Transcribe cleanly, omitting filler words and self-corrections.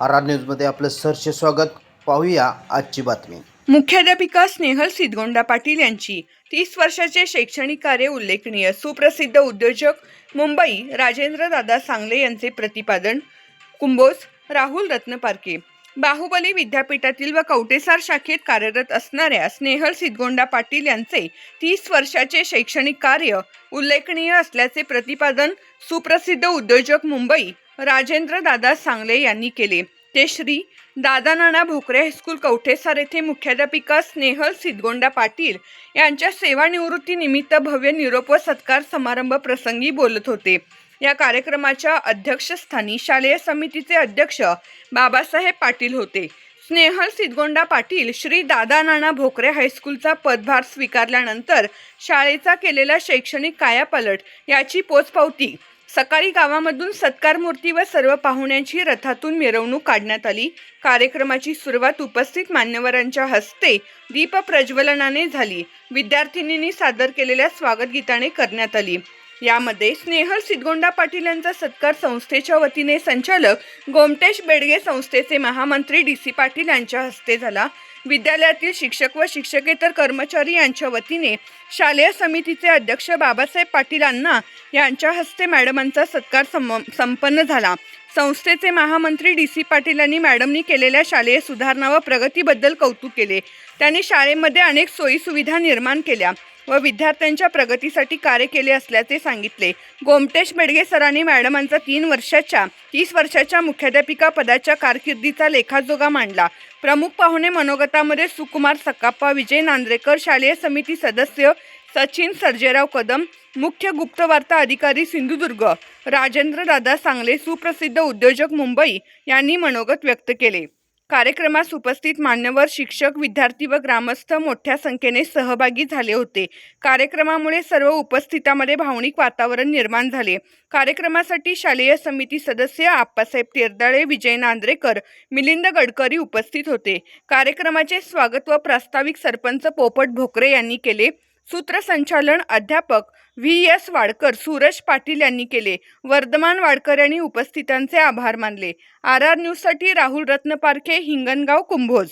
R न्यूजमध्ये आपलं सहर्ष स्वागत. पाहूया आजची बातमी. मुख्याध्यापिका स्नेहल सिद्धगोंडा पाटील यांची 30 वर्षाचे शैक्षणिक कार्य उल्लेखनीय. सुप्रसिद्ध उद्योजक मुंबई राजेंद्र दादा सांगले यांचे प्रतिपादन. कुंभोज. राहुल रत्नपारखे. बाहुबली विद्यापीठातील व कवटेसार शाखेत कार्यरत असणाऱ्या स्नेहल सिद्धगोंडा पाटील यांचे 30 वर्षाचे शैक्षणिक कार्य उल्लेखनीय असल्याचे प्रतिपादन सुप्रसिद्ध उद्योजक मुंबई राजेंद्र दादा सांगले यांनी केले. ते श्री दादा नाना भोकरे हायस्कूल कवठेसार येथे मुख्याध्यापिका स्नेहल सिद्धगोंडा पाटील यांच्या सेवानिवृत्तीनिमित्त भव्य निरोप व सत्कार समारंभ प्रसंगी बोलत होते. या कार्यक्रमाच्या अध्यक्षस्थानी शालेय समितीचे अध्यक्ष बाबासाहेब पाटील होते. स्नेहल सिद्धगोंडा पाटील श्री दादा नाना भोकरे हायस्कूलचा पदभार स्वीकारल्यानंतर शाळेचा केलेला शैक्षणिक कायापालट याची पोचपावती सकाळी गावामधून सत्कार मूर्ती व सर्व पाहुण्यांची रथातून मिरवणूक काढण्यात आली. कार्यक्रमाची सुरुवात उपस्थित मान्यवरांच्या हस्ते दीप प्रज्वलनाने झाली. विद्यार्थिनींनी सादर केलेल्या स्वागत गीताने करण्यात आली. यामध्ये स्नेहल सिद्धगोंडा पाटील यांचा सत्कार संस्थेच्या वतीने संचालक गोमटेश बेडगे, संस्थेचे महामंत्री DC पाटील यांच्या हस्ते झाला. विद्यालयातील शिक्षक व शिक्षकेतर कर्मचारी यांच्या वतीने शालेय समितीचे अध्यक्ष बाबासाहेब पाटील अण्णा यांच्या हस्ते मॅडमांचा सत्कार संपन्न झाला. संस्थेचे महामंत्री DC पाटील यांनी मॅडमनी केलेल्या शालेय सुधारणा व प्रगतीबद्दल कौतुक केले. त्यांनी शाळेमध्ये अनेक सोयीसुविधा निर्माण केल्या व विद्यार्थ्यांच्या प्रगतीसाठी कार्य केले असल्याचे सांगितले. गोमटेश बेडगे सरांनी मॅडमांचा 30 वर्षाच्या मुख्याध्यापिका पदाच्या कारकिर्दीचा लेखाजोखा मांडला. प्रमुख पाहुणे मनोगतामध्ये सुकुमार सक्काप्पा, विजय नांद्रेकर, शालेय समिती सदस्य सचिन सर्जेराव कदम, मुख्य गुप्तवार्ता अधिकारी सिंधुदुर्ग राजेंद्र दादा सांगले, सुप्रसिद्ध उद्योजक मुंबई यांनी मनोगत व्यक्त केले. कार्यक्रमास उपस्थित मान्यवर, शिक्षक, विद्यार्थी व ग्रामस्थ मोठ्या संख्येने सहभागी झाले होते. कार्यक्रमामुळे सर्व उपस्थितांमध्ये भावनिक वातावरण निर्माण झाले. कार्यक्रमासाठी शालेय समिती सदस्य आप्पासाहेब तेरदाळे, विजय नांद्रेकर, मिलिंद गडकरी उपस्थित होते. कार्यक्रमाचे स्वागत व प्रास्ताविक सरपंच पोपट भोकरे यांनी केले. सूत्रसंचालन अध्यापक VS वाडकर, सूरज पाटील यांनी केले. वर्धमान वाडकर यांनी उपस्थितांचे आभार मानले. RR न्यूजसाठी राहुल रत्नपारखे, हिंगणगाव, कुंभोज.